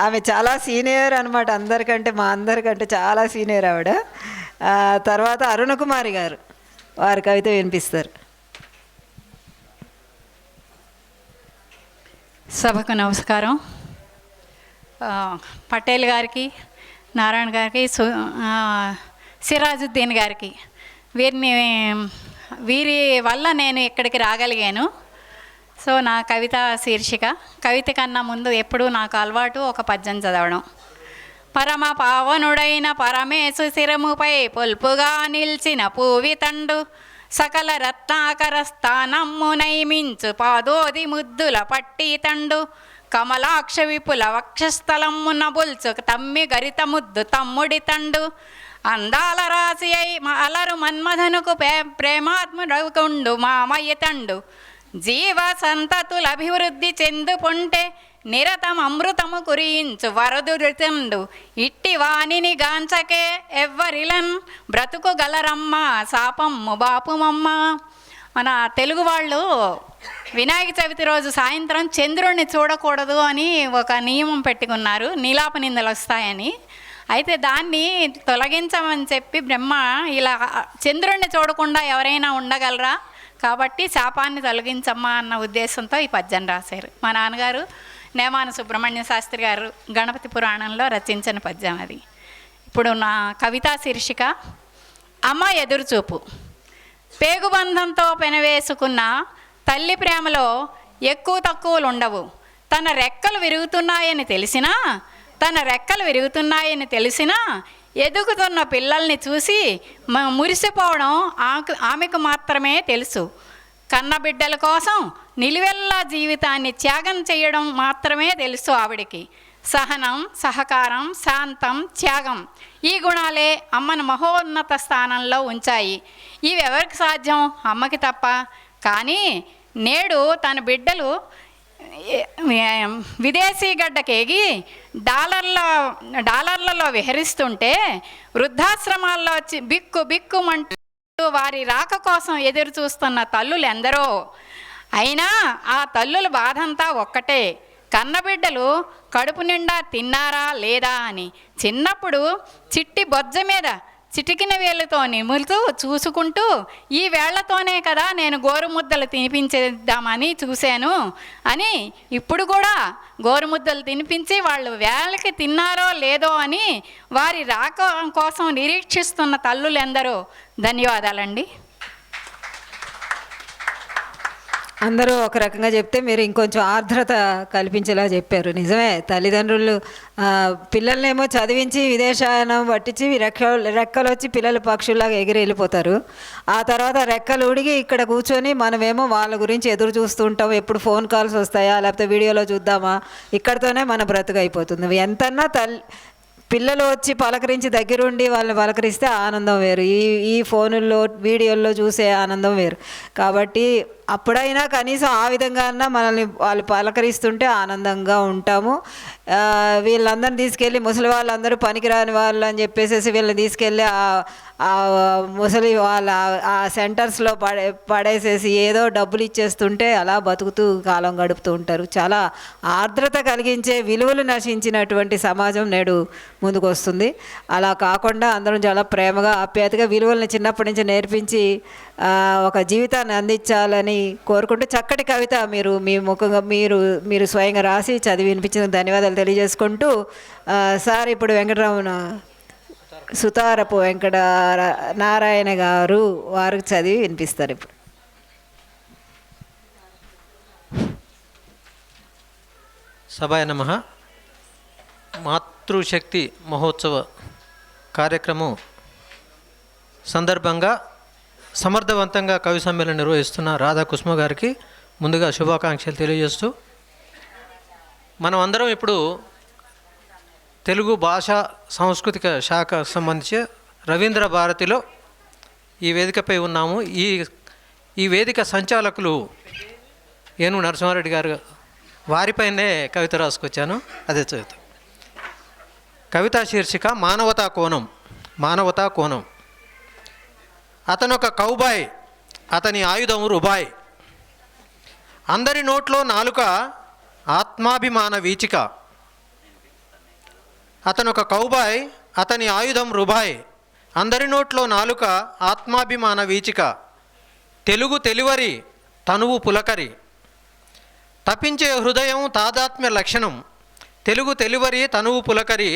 ఆమె చాలా సీనియర్ అనమాట, అందరికంటే మా అందరికంటే చాలా సీనియర్ ఆవిడ. తర్వాత అరుణకుమారి గారు వారి కవిత వినిపిస్తారు. సభకు నమస్కారం. పటేల్ గారికి, నారాయణ గారికి, సిరాజుద్దీన్ గారికి, వీరి వల్ల నేను ఇక్కడికి రాగలిగాను. సో నా కవిత శీర్షిక, కవిత కన్నా ముందు ఎప్పుడూ నాకు అలవాటు ఒక పద్యం చదవడం. పరమ పావనుడైన పరమేశు శిరముపై పొల్పుగా నిల్చిన పూవితండు, సకల రత్నాకర స్థానమ్ము నైమించు పాదోది ముద్దుల పట్టి తండు, కమలాక్ష విపుల వక్షస్థలమ్మున బుల్చు తమ్మి గరిత ముద్దు తమ్ముడి తండు, అందాల రాశి అయి అలరు మన్మధనుకు ప్రేమాత్ముడవుకుండు మామయ్య తండు, జీవ సంతతుల అభివృద్ధి చెందుకుంటే నిరతం అమృతము కురించు వరదురితండు, ఇట్టి వాణిని గాంచకే ఎవ్వరిలన్ బ్రతుకు గలరమ్మ శాపమ్ము బాపుమమ్మ. మన తెలుగు వాళ్ళు వినాయక చవితి రోజు సాయంత్రం చంద్రుడిని చూడకూడదు అని ఒక నియమం పెట్టుకున్నారు, నీలాప నిందలు వస్తాయని. అయితే దాన్ని తొలగించమని చెప్పి బ్రహ్మ ఇలా చంద్రుడిని చూడకుండా ఎవరైనా ఉండగలరా, కాబట్టి శాపాన్ని తొలగించమ్మా అన్న ఉద్దేశంతో ఈ పద్యం రాశారు. మా నాన్నగారు నేమాన సుబ్రహ్మణ్య శాస్త్రి గారు గణపతి పురాణంలో రచించిన పద్యం అది. ఇప్పుడు నా కవితా శీర్షిక అమ్మ ఎదురుచూపు. పేగుబంధంతో పెనవేసుకున్న తల్లి ప్రేమలో ఎక్కువ తక్కువలు ఉండవు. తన రెక్కలు విరుగుతున్నాయని తెలిసినా ఎదుగుతున్న పిల్లల్ని చూసి మురిసిపోవడం ఆమెకు మాత్రమే తెలుసు. కన్నబిడ్డల కోసం నిలువెల్లా జీవితాన్ని త్యాగం చేయడం మాత్రమే తెలుసు ఆవిడికి. సహనం, సహకారం, శాంతం, త్యాగం ఈ గుణాలే అమ్మను మహోన్నత స్థానంలో ఉంచాయి. ఇవి ఎవరికి సాధ్యం? అమ్మకి తప్ప. కానీ నేడు తన బిడ్డలు విదేశీ గడ్డకేగి డాలర్లలో విహరిస్తుంటే వృద్ధాశ్రమాల్లో బిక్కుమంటూ వారి రాక కోసం ఎదురు చూస్తున్న తల్లులు ఎందరో. అయినా ఆ తల్లుల బాధంతా ఒక్కటే, కన్నబిడ్డలు కడుపు నిండా తిన్నారా లేదా అని. చిన్నప్పుడు చిట్టి బొజ్జ మీద చిటికిన వేళ్ళతో నిములుతూ చూసుకుంటూ ఈ వేళ్లతోనే కదా నేను గోరుముద్దలు తినిపించేద్దామని చూశాను అని ఇప్పుడు కూడా గోరుముద్దలు తినిపించి వాళ్ళు వేళ్ళకి తిన్నారో లేదో అని వారి రాక కోసం నిరీక్షిస్తున్న తల్లులెందరో. ధన్యవాదాలండి. అందరూ ఒక రకంగా చెప్తే మీరు ఇంకొంచెం ఆర్ద్రత కల్పించేలా చెప్పారు. నిజమే, తల్లిదండ్రులు పిల్లల్నేమో చదివించి విదేశానం పట్టించి రెక్కలు వచ్చి పిల్లలు పక్షుల్లాగా ఎగిరి వెళ్ళిపోతారు. ఆ తర్వాత రెక్కలు ఉడిగి ఇక్కడ కూర్చొని మనమేమో వాళ్ళ గురించి ఎదురు చూస్తూ ఉంటాం. ఎప్పుడు ఫోన్ కాల్స్ వస్తాయా, లేకపోతే వీడియోలో చూద్దామా, ఇక్కడితోనే మన బ్రతుకు అయిపోతుంది. ఎంతన్నా పిల్లలు వచ్చి పలకరించి దగ్గరుండి వాళ్ళని పలకరిస్తే ఆనందం వేరు, ఈ ఫోనుల్లో వీడియోల్లో చూసే ఆనందం వేరు. కాబట్టి అప్పుడైనా కనీసం ఆ విధంగా మనల్ని వాళ్ళు పలకరిస్తుంటే ఆనందంగా ఉంటాము. వీళ్ళందరిని తీసుకెళ్ళి ముసలి వాళ్ళందరూ పనికిరాని వాళ్ళు అని చెప్పేసి వీళ్ళని తీసుకెళ్ళి ముసలి వాళ్ళ ఆ సెంటర్స్లో పడేసేసి ఏదో డబ్బులు ఇచ్చేస్తుంటే అలా బతుకుతూ కాలం గడుపుతూ ఉంటారు. చాలా ఆర్ద్రత కలిగించే విలువలు నశించినటువంటి సమాజం నేడు ముందుకు వస్తుంది. అలా కాకుండా అందరం చాలా ప్రేమగా ఆప్యాయతగా విలువలను చిన్నప్పటి నుంచి నేర్పించి ఒక జీవితాన్ని అందించాలని కోరుకుంటూ చక్కటి కవిత మీ ముఖంగా మీరు స్వయంగా రాసి చదివి వినిపించినందుకు ధన్యవాదాలు తెలియజేసుకుంటూ సార్ ఇప్పుడు సుతారపు వెంకట నారాయణ గారు వారికి చదివి వినిపిస్తారు. ఇప్పుడు సభాయ నమః. మాతృశక్తి మహోత్సవ కార్యక్రమం సందర్భంగా సమర్థవంతంగా కవి సమ్మేళనం నిర్వహిస్తున్న రాధా కుసుమ గారికి ముందుగా శుభాకాంక్షలు తెలియజేస్తూ, మనం అందరం ఇప్పుడు తెలుగు భాషా సాంస్కృతిక శాఖ సంబంధించి రవీంద్ర భారతిలో ఈ వేదికపై ఉన్నాము. ఈ వేదిక సంచాలకులు ఏనుగు నరసింహారెడ్డి గారు, వారిపైనే కవిత రాసుకొచ్చాను, అదే చదువుతాను. కవితా శీర్షిక మానవతా కోణం. మానవతా కోణం. అతను ఒక కౌబాయ్, అతని ఆయుధం రుబాయ్. అందరి నోట్లో నాలుక ఆత్మాభిమాన వీచిక. అతను ఒక కౌబాయ్, అతని ఆయుధం రుబాయ్. అందరి నోట్లో నాలుక ఆత్మాభిమాన వీచిక. తెలుగు తెలివరి, తనువు పులకరి. తపించే హృదయం తాదాత్మ్య లక్షణం. తెలుగు తెలివరి, తనువు పులకరి.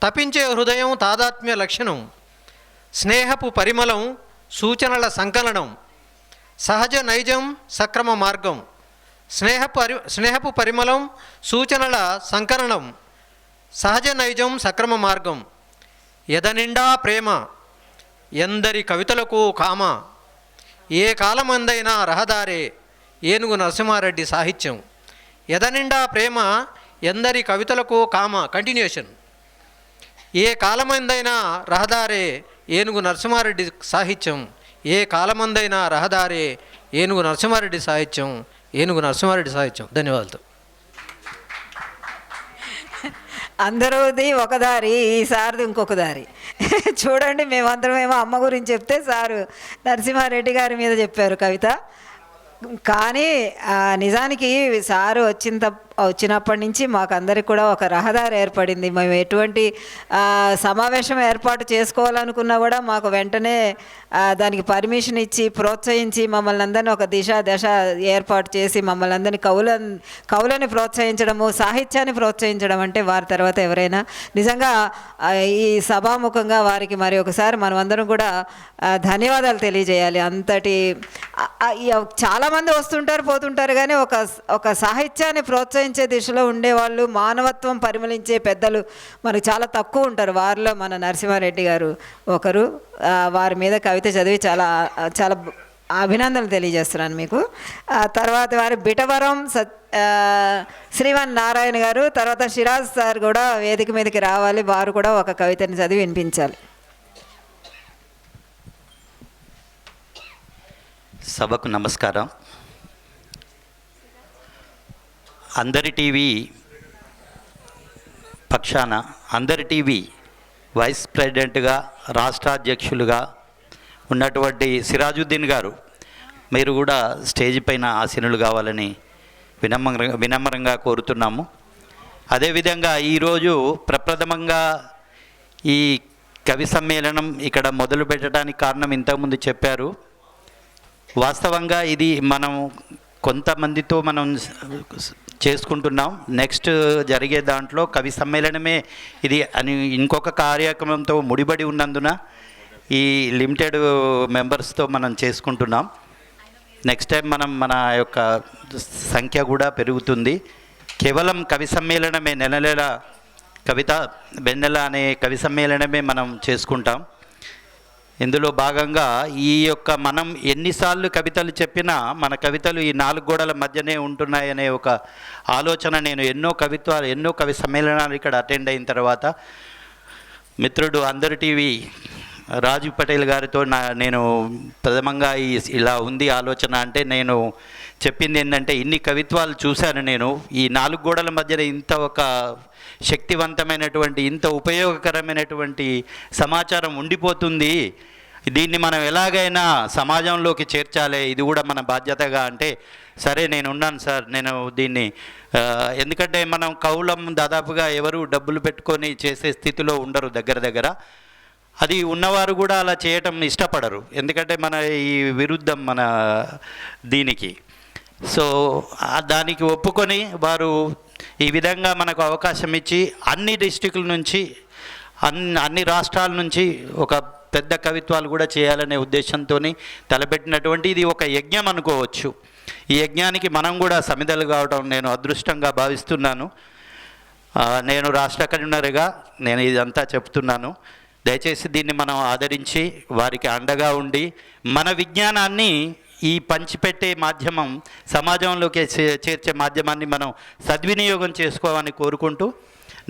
తపించే హృదయం తాదాత్మ్య లక్షణం. స్నేహపు పరిమళం, సూచనల సంకలనం. సహజ నైజం, సక్రమ మార్గం. స్నేహపు పరిమళం, సూచనల సంకలనం. సహజ నైజం, సక్రమ మార్గం. ఎదనిండా ప్రేమ, ఎందరి కవితలకు కామ. ఏ కాలమందైనా రహదారే, ఏనుగు నరసింహారెడ్డి సాహిత్యం. ఎదనిండా ప్రేమ, ఎందరి కవితలకు కామ. కంటిన్యూషన్. ఏ కాలమందైనా రహదారే, ఏనుగు నరసింహారెడ్డి సాహిత్యం. ఏ కాలమందైనా రహదారే, ఏనుగు నరసింహారెడ్డి సాహిత్యం. ఏనుగు నరసింహారెడ్డి సాహిత్యం. ధన్యవాదాలు. అందరూది ఒక దారి, ఈసారిది ఇంకొక దారి. చూడండి, మేమందరమేమో అమ్మ గురించి చెప్తే సారు నరసింహారెడ్డి గారి మీద చెప్పారు కవిత. కానీ నిజానికి సారు వచ్చినప్పటి నుంచి మాకందరికి కూడా ఒక రహదారి ఏర్పడింది. మేము ఎటువంటి సమావేశం ఏర్పాటు చేసుకోవాలనుకున్నా కూడా మాకు వెంటనే దానికి పర్మిషన్ ఇచ్చి ప్రోత్సహించి మమ్మల్ని అందరినీ ఒక దశ ఏర్పాటు చేసి మమ్మల్ని అందరినీ కవులని ప్రోత్సహించడము, సాహిత్యాన్ని ప్రోత్సహించడం అంటే వారి తర్వాత ఎవరైనా. నిజంగా ఈ సభాముఖంగా వారికి మరి ఒకసారి మనమందరం కూడా ధన్యవాదాలు తెలియజేయాలి. అంతటి చాలామంది వస్తుంటారు పోతుంటారు, కానీ ఒక సాహిత్యాన్ని ప్రోత్సహించే దిశలో ఉండేవాళ్ళు, మానవత్వం పరిమళించే పెద్దలు మనకు చాలా తక్కువ ఉంటారు. వారిలో మన నరసింహారెడ్డి గారు ఒకరు. వారి మీద కవిత చదివి చాలా చాలా అభినందనలు తెలియజేస్తున్నాను మీకు. తర్వాత వారి బిటవరం శ్రీవన్ నారాయణ గారు, తర్వాత షిరాజ్ సార్ కూడా వేదిక మీదకి రావాలి. వారు కూడా ఒక కవితని చదివి వినిపించాలి. సభకు నమస్కారం. అందరి టీవీ పక్షాన, అందరి టీవీ వైస్ ప్రెసిడెంట్గా, రాష్ట్ర అధ్యక్షులుగా ఉన్నటువంటి సిరాజుద్దీన్ గారు, మీరు కూడా స్టేజ్ పైన ఆసీనులు కావాలని వినమ్రంగా కోరుతున్నాము. అదేవిధంగా ఈరోజు ప్రప్రథమంగా ఈ కవి సమ్మేళనం ఇక్కడ మొదలు పెట్టడానికి కారణం ఇంతకుముందు చెప్పారు. వాస్తవంగా ఇది మనం కొంతమందితో మనం చేసుకుంటున్నాం. నెక్స్ట్ జరిగే దాంట్లో కవి సమ్మేళనమే ఇది అని ఇంకొక కార్యక్రమంతో ముడిపడి ఉన్నందున ఈ లిమిటెడ్ మెంబర్స్తో మనం చేసుకుంటున్నాం. నెక్స్ట్ టైం మన యొక్క సంఖ్య కూడా పెరుగుతుంది. కేవలం కవి సమ్మేళనమే, నెల కవిత వెన్నెల అనే కవి సమ్మేళనమే మనం చేసుకుంటాం. ఇందులో భాగంగా ఈ యొక్క మనం ఎన్నిసార్లు కవితలు చెప్పినా మన కవితలు ఈ నాలుగు గోడల మధ్యనే ఉంటున్నాయనే ఒక ఆలోచన నేను ఎన్నో కవి సమ్మేళనాలు ఇక్కడ అటెండ్ అయిన తర్వాత మిత్రుడు అందరి టీవీ రాజు పటేల్ గారితో నేను ప్రథమంగా ఇలా ఉంది ఆలోచన అంటే నేను చెప్పింది ఏంటంటే, ఇన్ని కవిత్వాలు చూశాను నేను, ఈ నాలుగు గోడల మధ్యన ఇంత ఒక శక్తివంతమైనటువంటి, ఇంత ఉపయోగకరమైనటువంటి సమాచారం ఉండిపోతుంది, దీన్ని మనం ఎలాగైనా సమాజంలోకి చేర్చాలి, ఇది కూడా మన బాధ్యతగా అంటే, సరే నేను ఉన్నాను సార్, నేను దీన్ని ఎందుకంటే మనం కవులం దాదాపుగా ఎవరు డబ్బులు పెట్టుకొని చేసే స్థితిలో ఉండరు దగ్గర అది ఉన్నవారు కూడా అలా చేయటం ఇష్టపడరు, ఎందుకంటే మన ఈ విరుద్ధం మన దీనికి. సో దానికి ఒప్పుకొని వారు ఈ విధంగా మనకు అవకాశం ఇచ్చి అన్ని డిస్ట్రిక్టుల నుంచి అన్ని రాష్ట్రాల నుంచి ఒక పెద్ద కవిత్వాలు కూడా చేయాలనే ఉద్దేశంతో తలపెట్టినటువంటి ఇది ఒక యజ్ఞం అనుకోవచ్చు. ఈ యజ్ఞానికి మనం కూడా సమిధలు కావడం నేను అదృష్టంగా భావిస్తున్నాను. నేను రాష్ట్ర కన్వీనర్గా నేను ఇదంతా చెప్తున్నాను. దయచేసి దీన్ని మనం ఆదరించి వారికి అండగా ఉండి మన విజ్ఞానాన్ని ఈ పంచిపెట్టే మాధ్యమం, సమాజంలోకి చేర్చే మాధ్యమాన్ని మనం సద్వినియోగం చేసుకోవాలని కోరుకుంటూ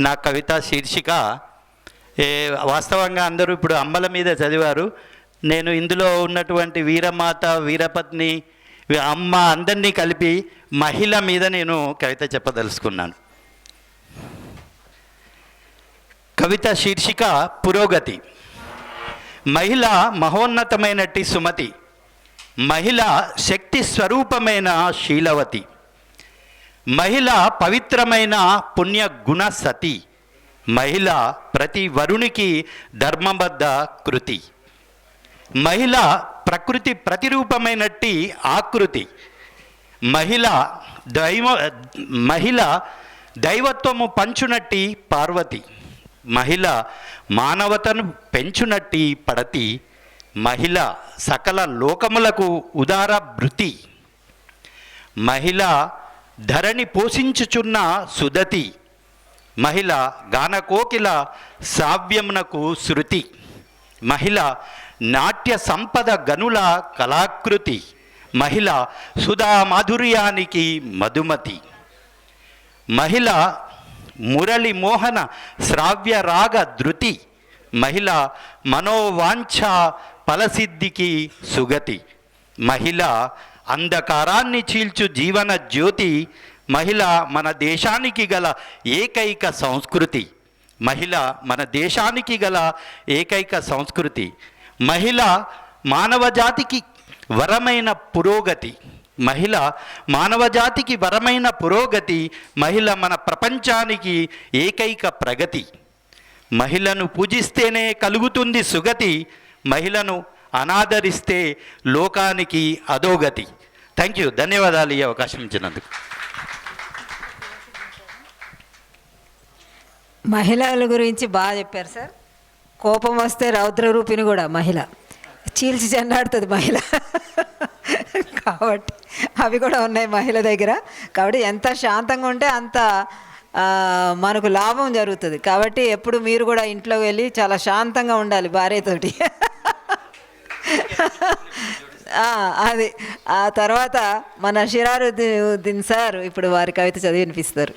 నా కవిత శీర్షిక వాస్తవంగా అందరూ ఇప్పుడు అమ్మల మీద చదివారు. నేను ఇందులో ఉన్నటువంటి వీరమాత, వీరపత్ని, అమ్మ అందరినీ కలిపి మహిళ మీద నేను కవిత చెప్పదలుచుకున్నాను. కవిత శీర్షిక పురోగతి. మహిళ మహోన్నతమైనట్టి సుమతి, మహిళ శక్తి స్వరూపమైన శీలవతి, మహిళ పవిత్రమైన పుణ్య గుణ సతి, మహిళ ప్రతి వరునికి ధర్మబద్ధ కృతి, మహిళ ప్రకృతి ప్రతిరూపమైనట్టి ఆకృతి, మహిళ దైవత్వము పంచునట్టి పార్వతి, మహిళ మానవతను పెంచునట్టి పడతి, మహిళ సకల లోకములకు ఉదార భృతి, మహిళ ధరణి పోషించుచున్న సుదతి, మహిళ గానకోకిల సావ్యమునకు శృతి, మహిళ నాట్య సంపద గనుల కళాకృతి, మహిళ సుధా మాధుర్యానికి మధుమతి, మహిళ మురళి మోహన శ్రావ్య రాగ ధృతి, మహిళ మనోవాంఛ ఫలసిద్ధికి సుగతి, మహిళ అంధకారాన్ని చీల్చు జీవన జ్యోతి, మహిళ మన దేశానికి గల ఏకైక సంస్కృతి, మహిళ మన దేశానికి గల ఏకైక సంస్కృతి, మహిళ మానవజాతికి వరమైన పురోగతి, మహిళ మానవజాతికి వరమైన పురోగతి, మహిళ మన ప్రపంచానికి ఏకైక ప్రగతి, మహిళను పూజిస్తేనే కలుగుతుంది సుగతి, మహిళను అనాదరిస్తే లోకానికి అధోగతి. థ్యాంక్ యూ, ధన్యవాదాలు ఈ అవకాశం ఇచ్చినందుకు. మహిళల గురించి బాగా చెప్పారు సార్. కోపం వస్తే రౌద్ర రూపిణి కూడా మహిళ, చీల్చి చెండాడుతుంది మహిళ. కాబట్టి అవి కూడా ఉన్నాయి మహిళ దగ్గర. కాబట్టి ఎంత శాంతంగా ఉంటే అంత మనకు లాభం జరుగుతుంది. కాబట్టి ఎప్పుడు మీరు కూడా ఇంట్లో వెళ్ళి చాలా శాంతంగా ఉండాలి భార్యతోటి. అది ఆ తర్వాత మన షిరారుద్దీన్ సార్ ఇప్పుడు వారి కవిత చదివి వినిపిస్తారు.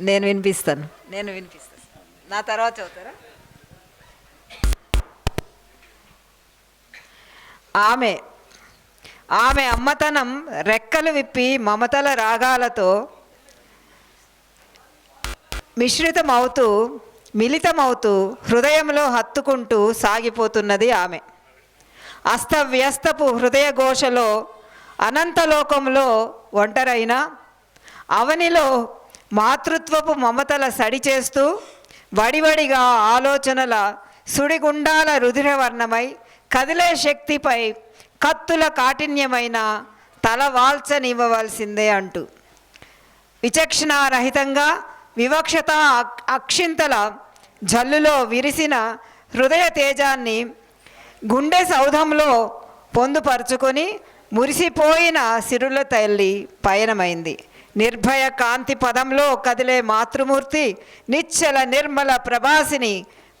నేను వినిపిస్తాను. నా తర్వాత చదువుతారా? ఆమె అమ్మతనం రెక్కలు విప్పి మమతల రాగాలతో మిళితమవుతూ హృదయంలో హత్తుకుంటూ సాగిపోతున్నది ఆమె. అస్తవ్యస్తపు హృదయ ఘోషలో అనంతలోకంలో ఒంటరైన అవనిలో మాతృత్వపు మమతల సడి చేస్తూ వడివడిగా ఆలోచనల సుడిగుండాల రుధిరవర్ణమై కదిలే శక్తిపై కత్తుల కాఠిన్యమైన తల వాల్చనివ్వవలసిందే అంటూ విచక్షణారహితంగా వివక్షత అక్షింతల జల్లులో విరిసిన హృదయ తేజాన్ని గుండె సౌధంలో పొందుపరుచుకొని మురిసిపోయిన సిరుల తల్లి పయనమైంది. నిర్భయ కాంతి పదంలో కదిలే మాతృమూర్తి, నిశ్చల నిర్మల ప్రభాసిని,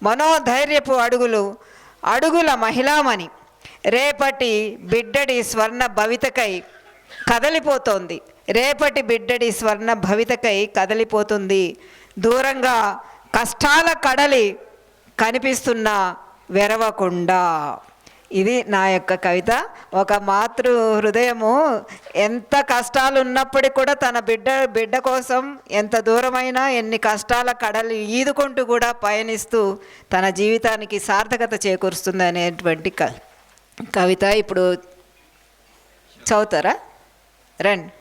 మనోధైర్యపు అడుగుల మహిళామణి రేపటి బిడ్డడి స్వర్ణ భవితకై కదలిపోతుంది. దూరంగా కష్టాల కడలి కనిపిస్తున్న వెరవకుండా. ఇది నా యొక్క కవిత. ఒక మాతృ హృదయము ఎంత కష్టాలు ఉన్నప్పటికీ కూడా తన బిడ్డ కోసం ఎంత దూరమైనా ఎన్ని కష్టాల కడలు ఈదుకుంటూ కూడా పయనిస్తూ తన జీవితానికి సార్థకత చేకూరుస్తుంది అనేటువంటి కవిత ఇప్పుడు చదువుతారా? రండి.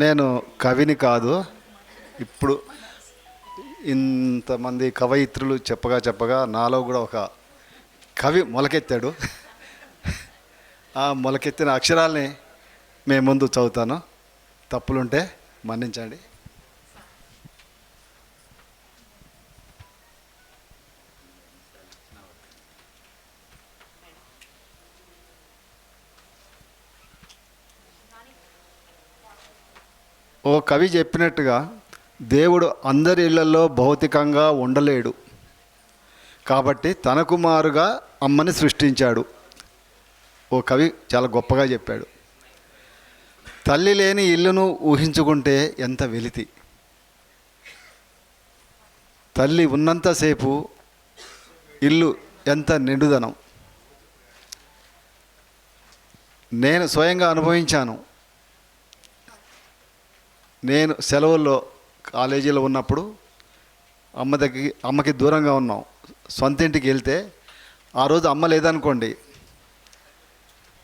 నేను కవిని కాదు. ఇప్పుడు ఇంతమంది కవయిత్రులు చెప్పగా నాలో కూడా ఒక కవి మొలకెత్తాడు. ఆ మొలకెత్తిన అక్షరాల్ని మేము ముందు చదువుతాను. తప్పులుంటే మన్నించండి. ఓ కవి చెప్పినట్టుగా దేవుడు అందరి ఇళ్లలో భౌతికంగా ఉండలేడు కాబట్టి తనకు మారుగా అమ్మని సృష్టించాడు. ఓ కవి చాలా గొప్పగా చెప్పాడు. తల్లి లేని ఇల్లును ఊహించుకుంటే ఎంత వెలితి, తల్లి ఉన్నంతసేపు ఇల్లు ఎంత నిండుదనం. నేను స్వయంగా అనుభవించాను. నేను సెలవుల్లో కాలేజీలో ఉన్నప్పుడు అమ్మకి దూరంగా ఉన్నాం. సొంత ఇంటికి వెళ్తే ఆ రోజు అమ్మ లేదనుకోండి,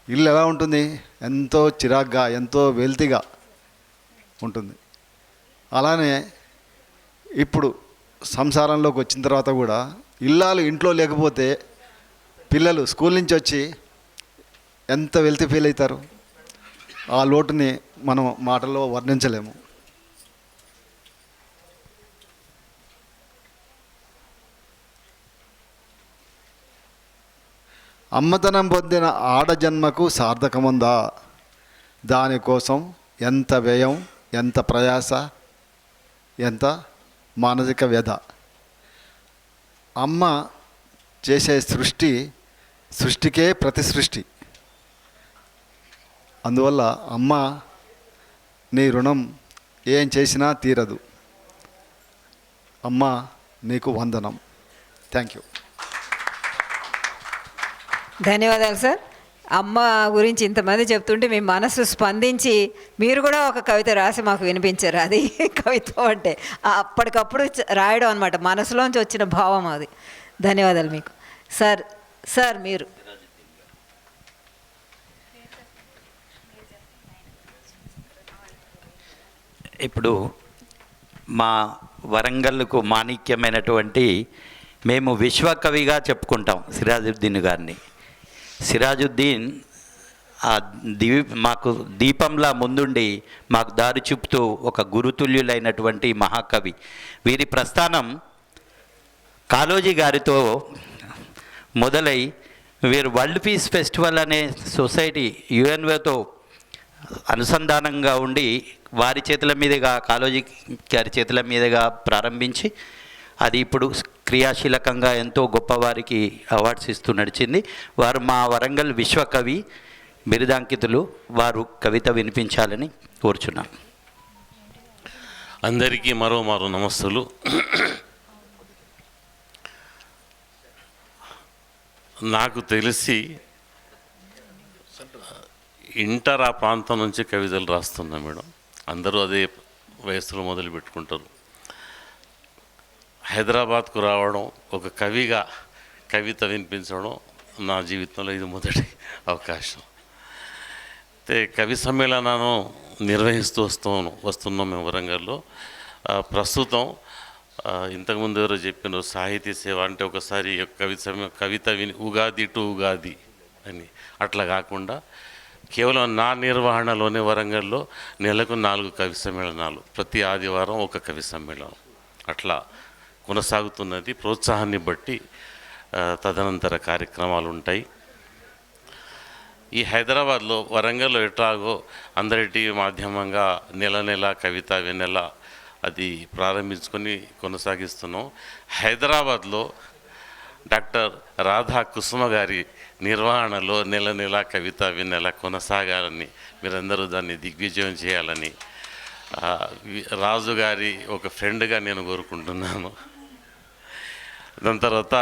ఇల్లు ఎలా ఉంటుంది? ఎంతో చిరాగ్గా, ఎంతో వెల్తిగా ఉంటుంది. అలానే ఇప్పుడు సంసారంలోకి వచ్చిన తర్వాత కూడా ఇల్లాలు ఇంట్లో లేకపోతే పిల్లలు స్కూల్ నుంచి వచ్చి ఎంత వెల్తి ఫీల్ అవుతారు. ఆ లోటుని మనం మాటల్లో వర్ణించలేము. అమ్మతనం పొందిన ఆడజన్మకు సార్థకముందా? దానికోసం ఎంత వ్యయం, ఎంత ప్రయాస, ఎంత మానసిక వ్యధ. అమ్మ చేసే సృష్టికే ప్రతి సృష్టి. అందువల్ల అమ్మ నీ రుణం ఏం చేసినా తీరదు. అమ్మ నీకు వందనం. Thank you. ధన్యవాదాలు సార్. అమ్మ గురించి ఇంతమంది చెప్తుంటే మీ మనసు స్పందించి మీరు కూడా ఒక కవిత రాసి మాకు వినిపించారు. అది కవిత్వం అంటే అప్పటికప్పుడు రాయడం అనమాట, మనసులోంచి వచ్చిన భావం అది. ధన్యవాదాలు మీకు సార్. మీరు ఇప్పుడు మా వరంగల్కు మాణిక్యమైనటువంటి మేము విశ్వకవిగా చెప్పుకుంటాం సిరాజుద్దీన్ గారిని. సిరాజుద్దీన్ మాకు దీపంలా ముందుండి మాకు దారి చూపుతూ ఒక గురుతుల్యులైనటువంటి మహాకవి. వీరి ప్రస్థానం కాళోజీ గారితో మొదలై వీరు వరల్డ్ పీస్ ఫెస్టివల్ అనే సొసైటీ యుఎన్ఓతో అనుసంధానంగా ఉండి వారి చేతుల మీదుగా, కాళోజీ గారి చేతుల మీదుగా ప్రారంభించి అది ఇప్పుడు క్రియాశీలకంగా ఎంతో గొప్పవారికి అవార్డ్స్ ఇస్తూ నడిచింది. వారు మా వరంగల్ విశ్వకవి బిరుదాంకితులు. వారు కవిత వినిపించాలని కోరుచున్నాను. అందరికీ మరో నమస్తులు. నాకు తెలిసి ఇంటర్ ఆ ప్రాంతం నుంచి కవితలు రాస్తున్నా మేడం. అందరూ అదే వయసులో మొదలు పెట్టుకుంటారు. హైదరాబాద్కు రావడం, ఒక కవిగా కవిత వినిపించడం నా జీవితంలో ఇది మొదటి అవకాశం. అయితే కవి సమ్మేళనాన్ని నిర్వహిస్తూ వస్తున్నాం మేము వరంగల్లో. ప్రస్తుతం ఇంతకుముందు ఎవరో చెప్పిన సాహితీ సేవ అంటే ఒకసారి కవిత విని ఉగాది టు ఉగాది అని అట్లా కాకుండా కేవలం నా నిర్వహణలోనే వరంగల్లో నెలకు 4 కవి సమ్మేళనాలు, ప్రతి ఆదివారం ఒక కవి సమ్మేళనం అట్లా కొనసాగుతున్నది. ప్రోత్సాహాన్ని బట్టి తదనంతర కార్యక్రమాలు ఉంటాయి. ఈ హైదరాబాద్లో, వరంగల్లో ఎట్లాగో అందరి టీవీ మాధ్యమంగా నెల కవిత వెన్నెల అది ప్రారంభించుకొని కొనసాగిస్తున్నాం. హైదరాబాద్లో డాక్టర్ రాధా కుసుమ గారి నిర్వహణలో నెల కవిత వెన్నెల కొనసాగాలని, మీరందరూ దాన్ని దిగ్విజయం చేయాలని రాజు గారి ఒక ఫ్రెండ్గా నేను కోరుకుంటున్నాను. దాని తర్వాత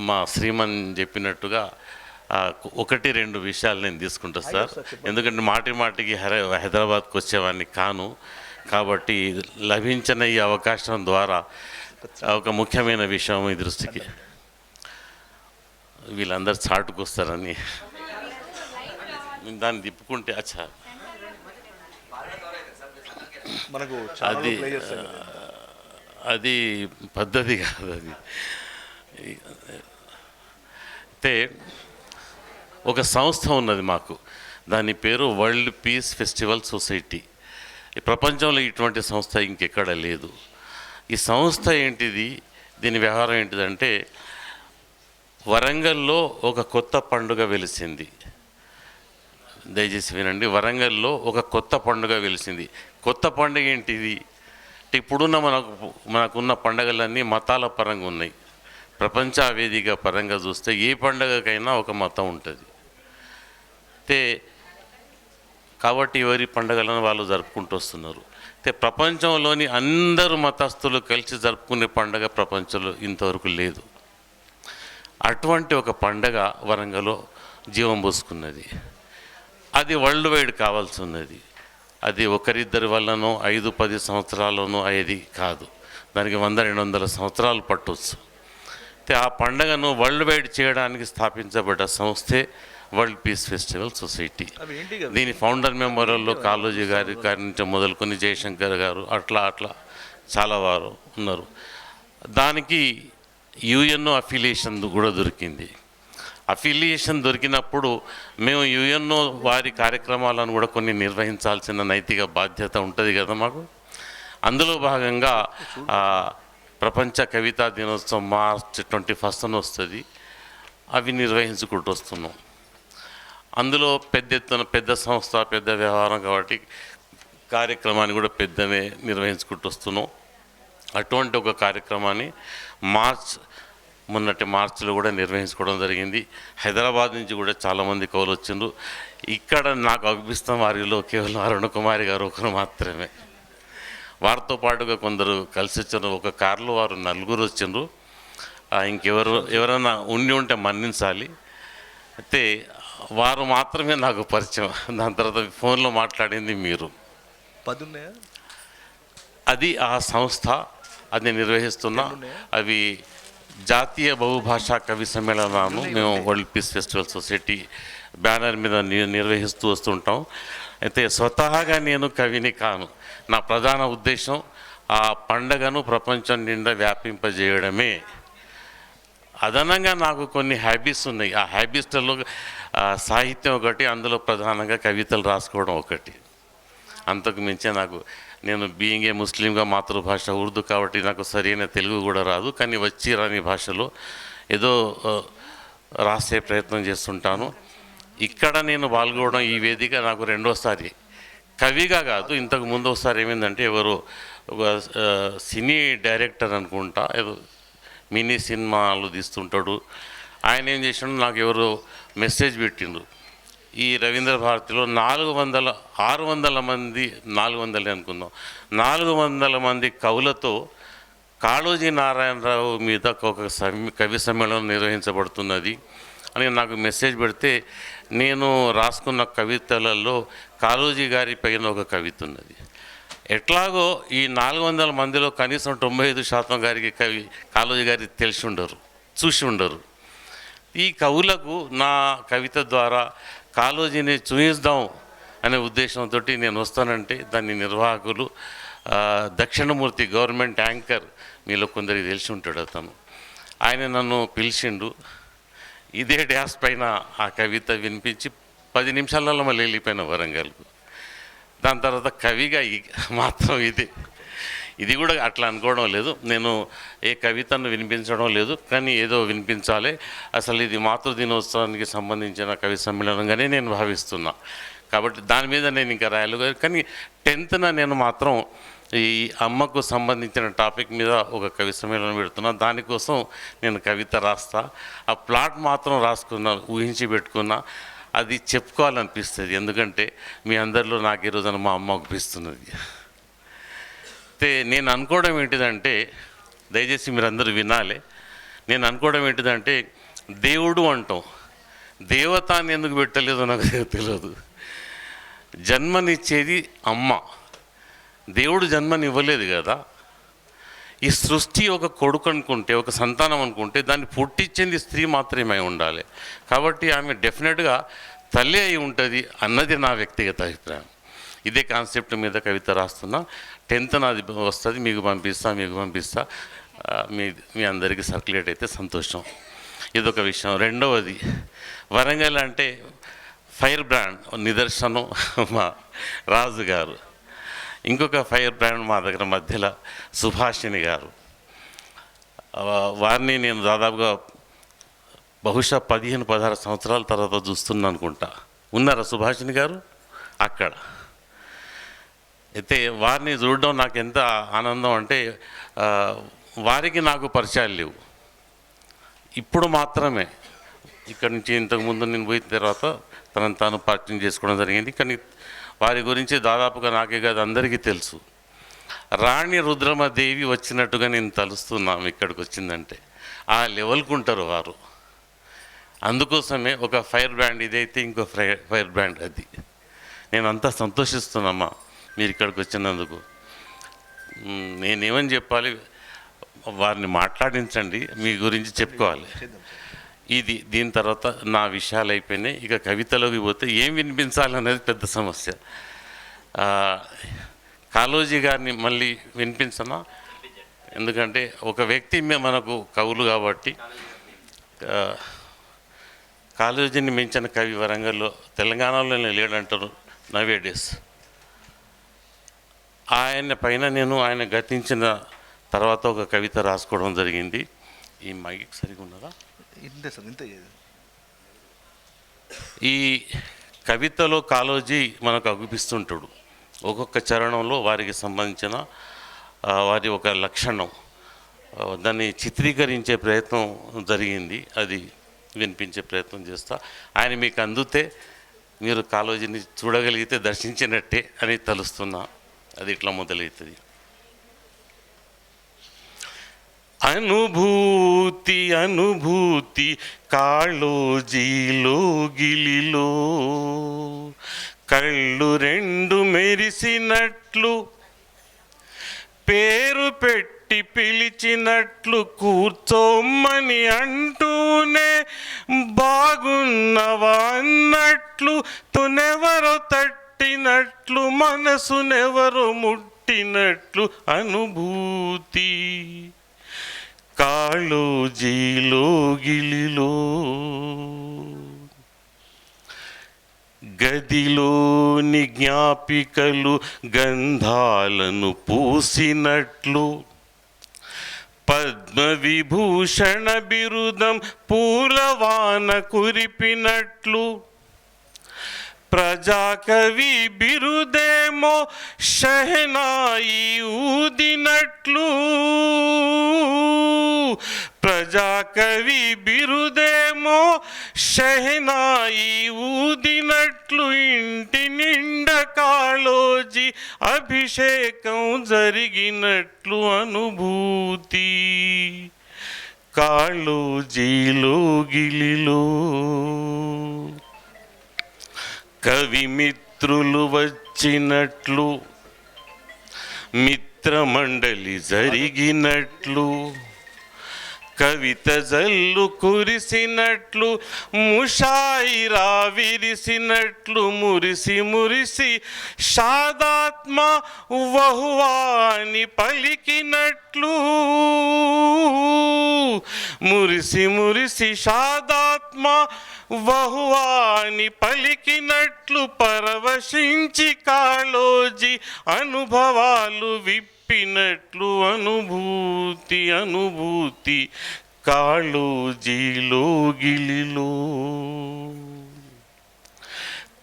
మా శ్రీమన్ చెప్పినట్టుగా 1-2 విషయాలు నేను తీసుకుంటాను సార్. ఎందుకంటే మాటికి హైదరాబాద్కి వచ్చేవాడిని కాను. కాబట్టి లభించిన ఈ అవకాశం ద్వారా ఒక ముఖ్యమైన విషయం ఈ దృష్టికి, వీళ్ళందరూ చాటుకు వస్తారని దాన్ని తిప్పుకుంటే అచ్చా అది పద్ధతి కాదు. అది అయితే ఒక సంస్థ ఉన్నది మాకు, దాని పేరు వరల్డ్ పీస్ ఫెస్టివల్ సొసైటీ. ఈ ప్రపంచంలో ఇటువంటి సంస్థ ఇంకెక్కడ లేదు. ఈ సంస్థ ఏంటిది, దీని వ్యవహారం ఏంటిదంటే, వరంగల్లో ఒక కొత్త పండుగ వెలిసింది. దయచేసి వినండి. వరంగల్లో ఒక కొత్త పండుగ వెలిసింది. కొత్త పండుగ ఏంటిది అంటే, ఇప్పుడున్న మనకున్న పండుగలన్నీ మతాల పరంగా ఉన్నాయి. ప్రపంచ వేదిక పరంగా చూస్తే ఏ పండుగకైనా ఒక మతం ఉంటుంది. అయితే కాబట్టి ఎవరి పండుగలను వాళ్ళు జరుపుకుంటూ వస్తున్నారు. అయితే ప్రపంచంలోని అందరూ మతస్థులు కలిసి జరుపుకునే పండుగ ప్రపంచంలో ఇంతవరకు లేదు. అటువంటి ఒక పండుగ వరంగల్లో జీవం పోసుకున్నది. అది వరల్డ్ వైడ్ కావాల్సి ఉన్నది. అది ఒకరిద్దరి వల్లనో 5-10 సంవత్సరాల్లోనో అయ్యేది కాదు. దానికి 100-200 సంవత్సరాలు పట్టవచ్చు. అయితే ఆ పండగను వరల్డ్ వైడ్ చేయడానికి స్థాపించబడ్డ సంస్థే వరల్డ్ పీస్ ఫెస్టివల్ సొసైటీ. దీని ఫౌండర్ మెంబర్లలో కాళోజీ గారి నుంచి మొదలుకొని జయశంకర్ గారు అట్లా చాలా వారు ఉన్నారు. దానికి యుఎన్ఓ అఫిలియేషన్ కూడా దొరికింది. అఫిలియేషన్ దొరికినప్పుడు మేము యుఎన్ఓ వారి కార్యక్రమాలను కూడా కొన్ని నిర్వహించాల్సిన నైతిక బాధ్యత ఉంటుంది కదా మాకు. అందులో భాగంగా ప్రపంచ కవితా దినోత్సవం మార్చి 21 వస్తుంది. అవి నిర్వహించుకుంటూ వస్తున్నాం. అందులో పెద్ద ఎత్తున పెద్ద సంస్థ, పెద్ద వ్యవహారం కాబట్టి కార్యక్రమాన్ని కూడా పెద్దనే నిర్వహించుకుంటూ వస్తున్నాం. అటువంటి ఒక కార్యక్రమాన్ని మొన్నటి మార్చిలో కూడా నిర్వహించుకోవడం జరిగింది. హైదరాబాద్ నుంచి కూడా చాలామంది కవులు వచ్చిండ్రు. ఇక్కడ నాకు అనిపిస్తాం వారిలో కేవలం అరుణకుమారి గారు ఒకరు మాత్రమే. వారితో పాటుగా కొందరు కలిసి వచ్చారు. ఒక కారులో వారు 4 వచ్చిండ్రు. ఎవరైనా ఉంటే మన్నించాలి. అయితే వారు మాత్రమే నాకు పరిచయం. దాని తర్వాత ఫోన్లో మాట్లాడింది మీరు. అది ఆ సంస్థ, అది నిర్వహిస్తున్నా. అవి జాతీయ బహుభాషా కవి సమ్మేళనాలను మేము world peace festival society banner మీద నిర్వహిస్తూ వస్తుంటాం. అయితే స్వతహాగా నేను కవిని కాను. నా ప్రధాన ఉద్దేశం ఆ పండగను ప్రపంచం నిండా వ్యాపింపజేయడమే. అదనంగా నాకు కొన్ని హ్యాబిట్స్ ఉన్నాయి. ఆ హ్యాబిట్స్లలో సాహిత్యం ఒకటి, అందులో ప్రధానంగా కవితలు రాసుకోవడం ఒకటి. అంతకు మించే నేను బీయింగ్ ఏ ముస్లింగా మాతృభాష ఉర్దూ కాబట్టి నాకు సరైన తెలుగు కూడా రాదు. కానీ వచ్చి రాని భాషలో ఏదో రాసే ప్రయత్నం చేస్తుంటాను. ఇక్కడ నేను పాల్గొనడం, ఈ వేదిక నాకు 2వసారి. కవిగా కాదు, ఇంతకు ముందు ఒకసారి ఏమైందంటే ఎవరో ఒక సినీ డైరెక్టర్ అనుకుంటా, ఏదో మినీ సినిమాలు తీస్తుంటాడు. ఆయన ఏం చేసినాడు, నాకు ఎవరో మెసేజ్ పెట్టిండ్రు. ఈ రవీంద్ర భారతిలో 600 మంది, 400 అనుకుందాం, 400 మంది కవులతో కాళోజీ నారాయణరావు మీద ఒక కవి సమ్మేళనం నిర్వహించబడుతున్నది అని నాకు మెసేజ్ పెడితే, నేను రాసుకున్న కవితలలో కాళోజీ గారి పైన ఒక కవిత ఉన్నది. ఎట్లాగో ఈ 400 మందిలో కనీసం 95% గారికి కాళోజీ గారికి తెలిసి ఉండరు, చూసి ఉండరు. ఈ కవులకు నా కవిత ద్వారా కాళోజీని చూయిద్దాం అనే ఉద్దేశంతో నేను వస్తానంటే దాని నిర్వాహకులు దక్షిణమూర్తి గవర్నమెంట్ యాంకర్, మీలో కొందరికి తెలిసి ఉంటాడు అతను. ఆయన నన్ను పిలిచిండు. ఇదే డ్యాస్ పైన ఆ కవిత వినిపించి 10 నిమిషాలలో మళ్ళీ వెళ్ళిపోయిన వరంగల్కు. దాని తర్వాత కవిగా మాత్రం ఇది కూడా అట్లా అనుకోవడం లేదు. నేను ఏ కవితను వినిపించడం లేదు, కానీ ఏదో వినిపించాలి. అసలు ఇది మాతృదినోత్సవానికి సంబంధించిన కవి సమ్మేళనంగానే నేను భావిస్తున్నా. కాబట్టి దాని మీద నేను ఇంకా రాయలేదు. కానీ 10th నేను మాత్రం ఈ అమ్మకు సంబంధించిన టాపిక్ మీద ఒక కవి సమ్మేళనం పెడుతున్నా. దానికోసం నేను కవిత రాస్తా. ఆ ప్లాట్ మాత్రం రాసుకున్నా, ఊహించి పెట్టుకున్నా. అది చెప్పుకోవాలనిపిస్తుంది, ఎందుకంటే మీ అందరిలో నాకు ఈరోజున మా అమ్మ అనిపిస్తున్నది. అయితే నేను అనుకోవడం ఏంటిదంటే, దయచేసి మీరందరూ వినాలి. నేను అనుకోవడం ఏంటిదంటే, దేవుడు అంటాం, దేవత అని ఎందుకు పెట్టలేదో నాకు తెలియదు. జన్మనిచ్చేది అమ్మ, దేవుడు జన్మనివ్వలేదు కదా. ఈ సృష్టి ఒక కొడుకు అనుకుంటే, ఒక సంతానం అనుకుంటే, దాన్ని పుట్టించింది స్త్రీ మాత్రమే ఉండాలి. కాబట్టి ఆమె డెఫినెట్గా తల్లి అయి ఉంటుంది అన్నది నా వ్యక్తిగత అభిప్రాయం. ఇదే కాన్సెప్ట్ మీద కవిత రాస్తున్నా. 10th నాది వస్తుంది, మీకు పంపిస్తా. మీ అందరికీ సర్క్యులేట్ అయితే సంతోషం. ఇదొక విషయం. రెండవది, వరంగల్ అంటే ఫైర్ బ్రాండ్ నిదర్శనం మా రాజు గారు. ఇంకొక ఫైర్ బ్రాండ్ మా దగ్గర మధ్యలో సుభాషిణి గారు. వారిని నేను దాదాపుగా బహుశా 15-16 సంవత్సరాల తర్వాత చూస్తున్నా అనుకుంటా. ఉన్నారా సుభాషిణి గారు అక్కడ? అయితే వారిని చూడడం నాకు ఎంత ఆనందం అంటే, వారికి నాకు పరిచయాలు లేవు. ఇప్పుడు మాత్రమే ఇక్కడి నుంచి ఇంతకుముందు నేను పోయిన తర్వాత తనను తాను పరిచయం చేసుకోవడం జరిగింది. కానీ వారి గురించి దాదాపుగా నాకే కాదు అందరికీ తెలుసు. రాణి రుద్రమదేవి వచ్చినట్టుగా నేను తలుస్తున్నాము ఇక్కడికి వచ్చిందంటే. ఆ లెవెల్కు ఉంటారు వారు. అందుకోసమే ఒక ఫైర్ బ్రాండ్ ఇదైతే ఇంకో ఫైర్ బ్రాండ్ అది. నేను అంతా సంతోషిస్తున్నామ్మా మీరు ఇక్కడికి వచ్చినందుకు. నేనేమని చెప్పాలి, వారిని మాట్లాడించండి, మీ గురించి చెప్పుకోవాలి. దీని తర్వాత నా విషయాలు అయిపోయినాయి. ఇక కవితలోకి పోతే ఏం వినిపించాలనేది పెద్ద సమస్య. కాళోజీ గారిని మళ్ళీ వినిపించనా? ఎందుకంటే ఒక వ్యక్తి మనకు కవులు కాబట్టి. కాళోజీని మించిన కవి వరంగల్లో తెలంగాణలో లేడంటారు నవే డేస్. ఆయన పైన నేను ఆయన గతించిన తర్వాత ఒక కవిత రాసుకోవడం జరిగింది. ఈ మైక్ సరిగా ఉన్నదా? ఈ కవితలో కాళోజీ మనకు అగుపిస్తుంటాడు. ఒక్కొక్క చరణంలో వారికి సంబంధించిన వారి ఒక లక్షణం, దాన్ని చిత్రీకరించే ప్రయత్నం జరిగింది. అది వినిపించే ప్రయత్నం చేస్తా. ఆయన మీకు అందితే మీరు కాళోజీని చూడగలిగితే దర్శించినట్టే అని తలుస్తున్నా. అది ఇట్లా మొదలవుతుంది. అనుభూతి అనుభూతి కాళోజీలో గిలిలో, కళ్ళు రెండు మెరిసినట్లు, పేరు పెట్టి పిలిచినట్లు, కూర్చోమ్మని అంటూనే బాగున్నవా అన్నట్లు, తునెవరో తట్టినట్లు, మనసునెవరో ముట్టినట్లు అనుభూతి కాళోజీలో గిలిలో. గదిలోని జ్ఞాపికలు గంధాలను పూసినట్లు, పద్మవిభూషణ బిరుదం పూలవాన కురిపినట్లు, ప్రజాకవి బిరుదేమో షహనాయి ఊదినట్లు, ప్రజాకవి బిరుదేమో షహనాయి ఊదినట్లు, ఇంటి నిండ కాళోజీ అభిషేకం జరిగినట్లు అనుభూతి కాళోజీలో గిలిలో. కవిమిత్రులు వచ్చినట్లు, మిత్రమండలి జరిగినట్లు, కవిత జల్లు కురిసినట్లు, ముషాయిరా విరిసినట్లు, మురిసి మురిసి షాదాత్మ వహువాని పలికినట్లు, మురిసి మురిసి షాదాత్మ వహువాని పలికినట్లు, పరవశించి కాళోజీ అనుభవాలు విప్పినట్లు అనుభూతి అనుభూతి కాళోజీలో గిలిలో.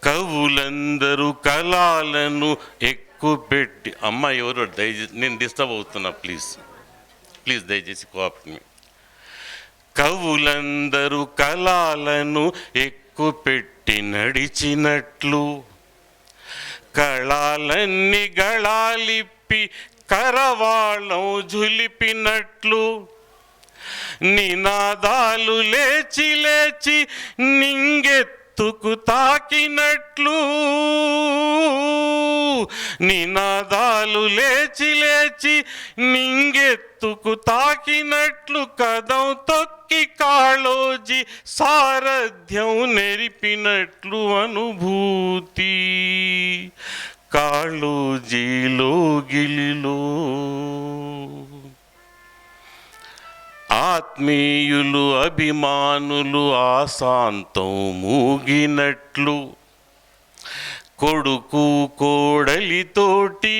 కవులందరూ కళాలను ఎక్కుపెట్టి, అమ్మ ఎవరో దయచేసి, నేను డిస్టర్బ్ అవుతున్నా, ప్లీజ్ దయచేసి కోఆపరేట్ మీ. కవులందరూ కళాలను ఎక్కుపెట్టి నడిచినట్లు, కళాలన్నీ గళాలిప్పి కరవాళం ఝులిపినట్లు, నినాదాలు లేచి లేచి నింగెత్తుకు తాకినట్లు, నినాదాలు లేచి లేచి నింగెత్తుకు తాకినట్లు, కదం తొక్కి కాళోజీ సారథ్యం నెరిపినట్లు అనుభూతి కాళోజీలో గిలిలో. ఆత్మీయులు అభిమానులు ఆశాంతం మూగినట్లు, కొడుకు కోడలితోటి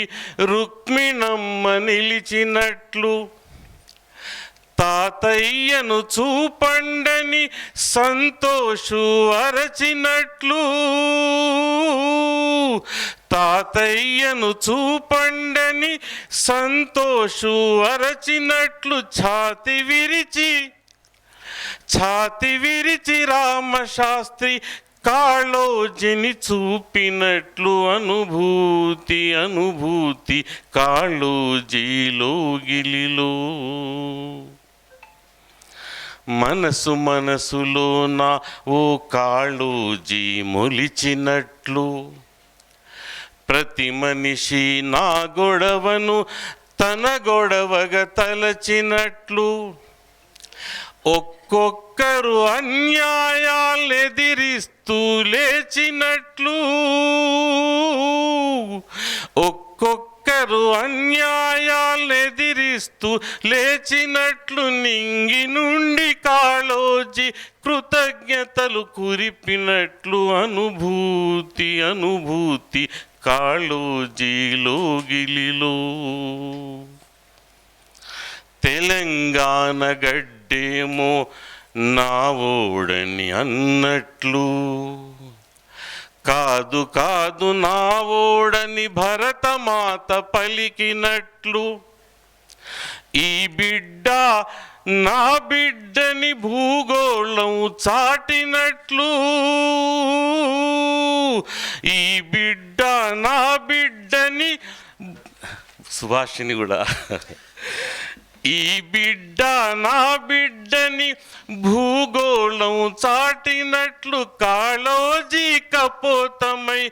రుక్మిణమ్మ నిలిచినట్లు, తాతయ్యను చూపండని సంతోషు అరచినట్లు, తాతయ్యను చూపండని సంతోషు అరచినట్లు, ఛాతి విరిచి రామశాస్త్రి కాళోజీని చూపినట్లు అనుభూతి అనుభూతి కాళోజీలో గిలిలో. మనసు మనసులోన ఓ కాళోజీ మొలిచినట్లు, ప్రతి మనిషి నా గొడవను తన గొడవగా తలచినట్లు, ఒక్కొక్కరు అన్యాయాలు ఎదిరిస్తూ లేచినట్లు, ఒక్కొక్కరు అన్యాయాలు ఎదిరిస్తూ లేచినట్లు, నింగి నుండి కాళోజీ కృతజ్ఞతలు కురిపినట్లు, అనుభూతి అనుభూతి కాళోజీలో గిలిలో. తెలంగాణ గడ్డేమో నా ఓడని అన్నట్లు, కాదు కాదు నా ఓడని భరతమాత పలికినట్లు, ఈ బిడ్డ నా బిడ్డని భూగోళం చాటినట్లు, ఈ బిడ్డ నా బిడ్డని సుభాషిణి కూడా, ఈ బిడ్డ నా బిడ్డని భూగోళం చాటినట్లు, కాళోజీ కపోతమై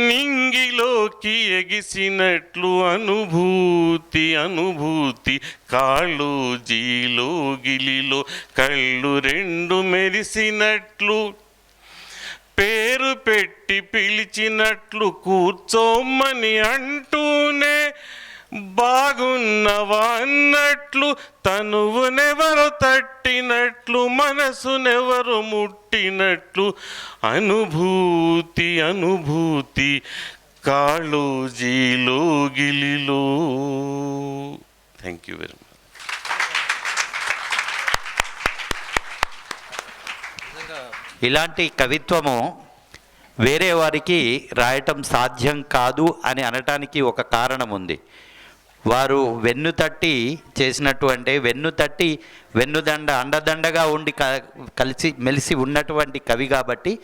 నింగిలోకి ఎగిసినట్లు, అనుభూతి అనుభూతి కాళోజీలో గిలిలో, కళ్ళు రెండు మెరిసినట్లు, పేరు పెట్టి పిలిచినట్లు, కూర్చోమని అంటూనే బాగున్నవా అన్నట్లు, తనువునెవరు తట్టినట్లు, మనసునెవరు ముట్టినట్లు, అనుభూతి అనుభూతి కాళోజీలో గిలిలో. Thank you very much. ఇలాంటి కవిత్వము వేరే వారికి రాయటం సాధ్యం కాదు అని అనటానికి ఒక కారణం ఉంది. వారు వెన్ను తట్టి చేసినట్టు, అంటే వెన్ను తట్టి వెన్నుదండ అండదండగా ఉండి కలిసి మెలిసి ఉన్నటువంటి కవి కాబట్టి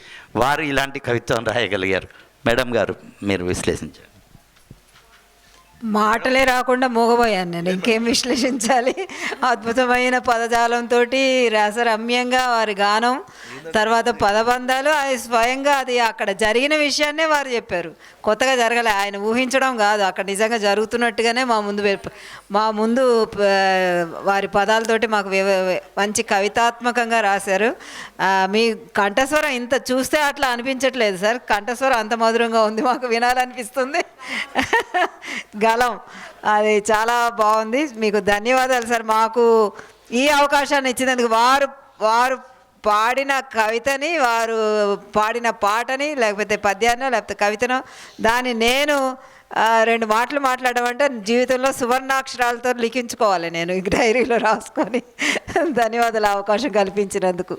వారు ఇలాంటి కవిత్వం రాయగలిగారు. మేడం గారు, మీరు విశ్లేషించారు. మాటలే రాకుండా మూగబోయాను నేను, ఇంకేం విశ్లేషించాలి. అద్భుతమైన పదజాలంతో రసరమ్యంగా వారి గానం, తర్వాత పదబంధాలు, అది స్వయంగా అది అక్కడ జరిగిన విషయాన్నే వారు చెప్పారు. కొత్తగా జరగలే, ఆయన ఊహించడం కాదు, అక్కడ నిజంగా జరుగుతున్నట్టుగానే మా ముందు వారి పదాలతోటి మాకు మంచి కవితాత్మకంగా రాశారు. మీ కంఠస్వరం ఇంత చూస్తే అట్లా అనిపించట్లేదు సార్, కంఠస్వరం అంత మధురంగా ఉంది, మాకు వినాలనిపిస్తుంది. గలం అది చాలా బాగుంది. మీకు ధన్యవాదాలు సార్, మాకు ఈ అవకాశాన్ని ఇచ్చినందుకు. వారు పాడిన కవితని, వారు పాడిన పాటని, లేకపోతే పద్యాన్నో లేకపోతే కవితనో, దాన్ని నేను 2 మాటలు మాట్లాడడం అంటే జీవితంలో సువర్ణాక్షరాలతో లిఖించుకోవాలి నేను, డైరీలో రాసుకొని. ధన్యవాదాలు అవకాశం కల్పించినందుకు.